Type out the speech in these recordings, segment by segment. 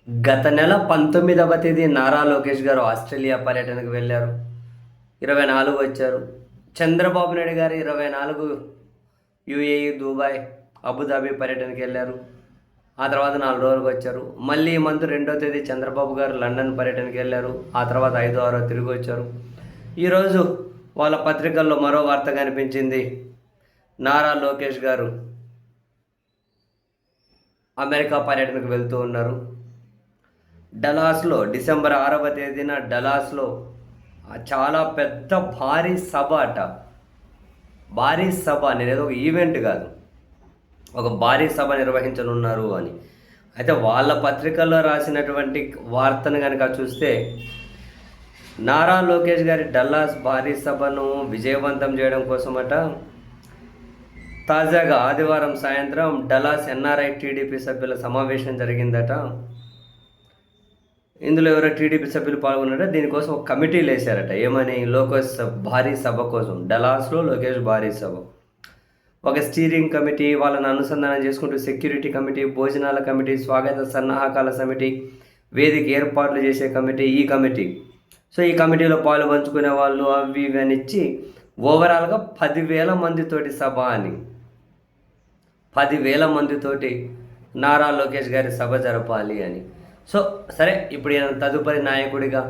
గత నెల 19వ తేదీ నారా లోకేష్ గారు ఆస్ట్రేలియా పర్యటనకు వెళ్ళారు. 24 వచ్చారు. చంద్రబాబు నాయుడు గారు 24 యూఏఈ, దుబాయ్, అబుదాబి పర్యటనకి వెళ్ళారు. ఆ తర్వాత 4 రోజులకు వచ్చారు. మళ్ళీ ఈ మంత్ 2వ తేదీ చంద్రబాబు గారు లండన్ పర్యటనకి వెళ్ళారు. ఆ తర్వాత 5, 6 తిరిగి వచ్చారు. ఈరోజు వాళ్ళ పత్రికల్లో మరో వార్త కనిపించింది. నారా లోకేష్ గారు అమెరికా పర్యటనకు వెళ్తూ ఉన్నారు. డలాస్లో డిసెంబర్ 6వ తేదీన డలాస్లో చాలా పెద్ద భారీ సభ అట. భారీ సభ అనేది ఏదో ఒక ఈవెంట్ కాదు, ఒక భారీ సభ నిర్వహించనున్నారు అని. అయితే వాళ్ళ పత్రికల్లో రాసినటువంటి వార్తను కనుక చూస్తే, నారా లోకేష్ గారి డల్లాస్ భారీ సభను విజయవంతం చేయడం కోసమట తాజాగా ఆదివారం సాయంత్రం డల్లాస్ ఎన్ఆర్ఐ టీడీపీ సభ్యుల సమావేశం జరిగిందట. ఇందులో ఎవరో టీడీపీ సభ్యులు పాల్గొన్నారట. దీనికోసం ఒక కమిటీలు వేశారట. ఏమని? లోకేష్ భారీ సభ కోసం, డలాస్లో లోకేష్ భారీ సభ. ఒక స్టీరింగ్ కమిటీ, వాళ్ళని అనుసంధానం చేసుకుంటూ సెక్యూరిటీ కమిటీ, భోజనాల కమిటీ, స్వాగత సన్నాహకాల కమిటీ, వేదిక ఏర్పాట్లు చేసే కమిటీ, ఈ కమిటీ. సో ఈ కమిటీలో పాలు పంచుకునే వాళ్ళు అవి ఇవి అని ఇచ్చి ఓవరాల్గా 10,000 మందితోటి సభ అని, 10,000 మందితోటి నారా లోకేష్ గారి సభ జరపాలి అని. సో సరే, ఇప్పుడు ఈయన తదుపరి నాయకుడిగా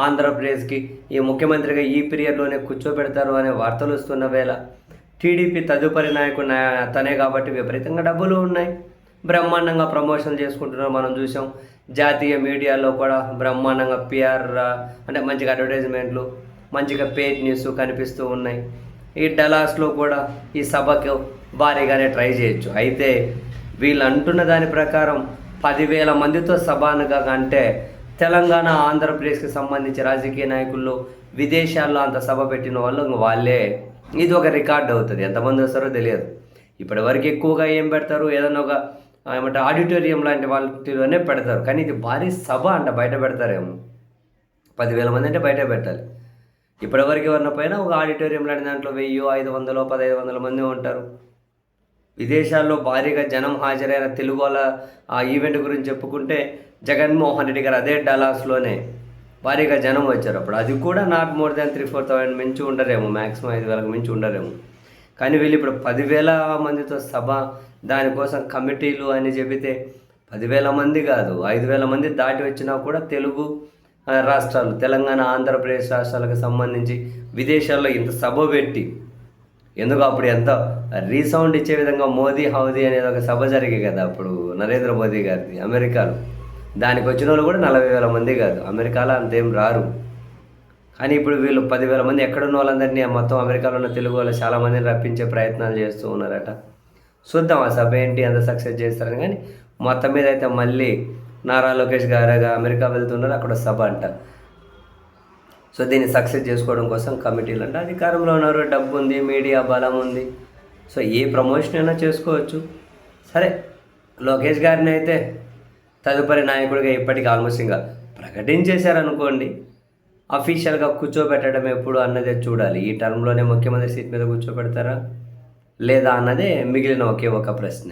ఆంధ్రప్రదేశ్కి ఈ ముఖ్యమంత్రిగా ఈ పీరియడ్లోనే కూర్చోబెడతారు అనే వార్తలు వస్తున్న వేళ, టీడీపీ తదుపరి నాయకుడు తనే కాబట్టి విపరీతంగా డబ్బులు ఉన్నాయి, బ్రహ్మాండంగా ప్రమోషన్లు చేసుకుంటున్నారు. మనం చూసాం జాతీయ మీడియాలో కూడా బ్రహ్మాండంగా పిఆర్ అంటే మంచిగా అడ్వర్టైజ్మెంట్లు, మంచిగా పేజ్ న్యూస్ కనిపిస్తూ ఉన్నాయి. ఈ డలాస్లో కూడా ఈ సభకు భారీగానే ట్రై చేయొచ్చు. అయితే వీళ్ళు అంటున్న దాని ప్రకారం 10,000 మందితో సభనుగా అంటే తెలంగాణ, ఆంధ్రప్రదేశ్కి సంబంధించి రాజకీయ నాయకుల్లో విదేశాల్లో అంత సభ పెట్టిన వాళ్ళు వాళ్ళే, ఇది ఒక రికార్డ్ అవుతుంది. ఎంతమంది వస్తారో తెలియదు. ఇప్పటివరకు ఎక్కువగా ఏం పెడతారు, ఏదైనా ఒక ఏమంటారు ఆడిటోరియం లాంటి వాళ్ళలోనే పెడతారు. కానీ ఇది భారీ సభ అంట, బయట పెడతారేమో. 10,000 మంది అంటే బయట పెట్టాలి. ఇప్పటివరకు ఎవరిన పైన ఒక ఆడిటోరియం లాంటి దాంట్లో 1000, 500, 1,500 మంది ఉంటారు. విదేశాల్లో భారీగా జనం హాజరైన తెలుగు వాళ్ళ ఆ ఈవెంట్ గురించి చెప్పుకుంటే, జగన్మోహన్ రెడ్డి గారు అదే డలాస్లోనే భారీగా జనం వచ్చారు. అప్పుడు అది కూడా నాట్ మోర్ దాన్ 3,000-4,000 మించి ఉండరేమో, మ్యాక్సిమం 5,000 మించి ఉండరేమో. కానీ వీళ్ళు ఇప్పుడు 10,000 మందితో సభ, దానికోసం కమిటీలు అని చెబితే 10,000 మంది కాదు, 5,000 మంది దాటి వచ్చినా కూడా తెలుగు రాష్ట్రాలు, తెలంగాణ, ఆంధ్రప్రదేశ్ రాష్ట్రాలకు సంబంధించి విదేశాల్లో ఇంత సభ పెట్టి, ఎందుకు అప్పుడు ఎంత రీసౌండ్ ఇచ్చే విధంగా మోదీ హౌదీ అనేది ఒక సభ జరిగే కదా అప్పుడు నరేంద్ర మోదీ గారిది అమెరికాలో. దానికి వచ్చిన వాళ్ళు కూడా 40,000 మంది కాదు, అమెరికాలో అంతేం రారు. కానీ ఇప్పుడు వీళ్ళు 10,000 మంది ఎక్కడున్న వాళ్ళందరినీ, మొత్తం అమెరికాలో ఉన్న తెలుగు వాళ్ళు చాలామందిని రప్పించే ప్రయత్నాలు చేస్తూ ఉన్నారట. చూద్దాం ఆ సభ ఏంటి, ఎంత సక్సెస్ చేస్తారని. కానీ మొత్తం మీద అయితే మళ్ళీ నారా లోకేష్ గారుగా అమెరికా వెళ్తున్నారు, అక్కడ సభ అంట. సో దీన్ని సక్సెస్ చేసుకోవడం కోసం కమిటీలు అంటే అధికారంలో ఉన్నారు, డబ్బు ఉంది, మీడియా బలం ఉంది. సో ఏ ప్రమోషన్ అయినా చేసుకోవచ్చు. సరే, లోకేష్ గారిని అయితే తదుపరి నాయకుడిగా ఇప్పటికీ ఆల్మోస్ట్ ఇంకా ప్రకటించేశారనుకోండి. అఫీషియల్గా కూర్చోబెట్టడం ఎప్పుడు అన్నదే చూడాలి. ఈ టర్మ్లోనే ముఖ్యమంత్రి సీట్ మీద కూర్చోబెడతారా లేదా అన్నదే మిగిలిన ఒకే ఒక ప్రశ్న.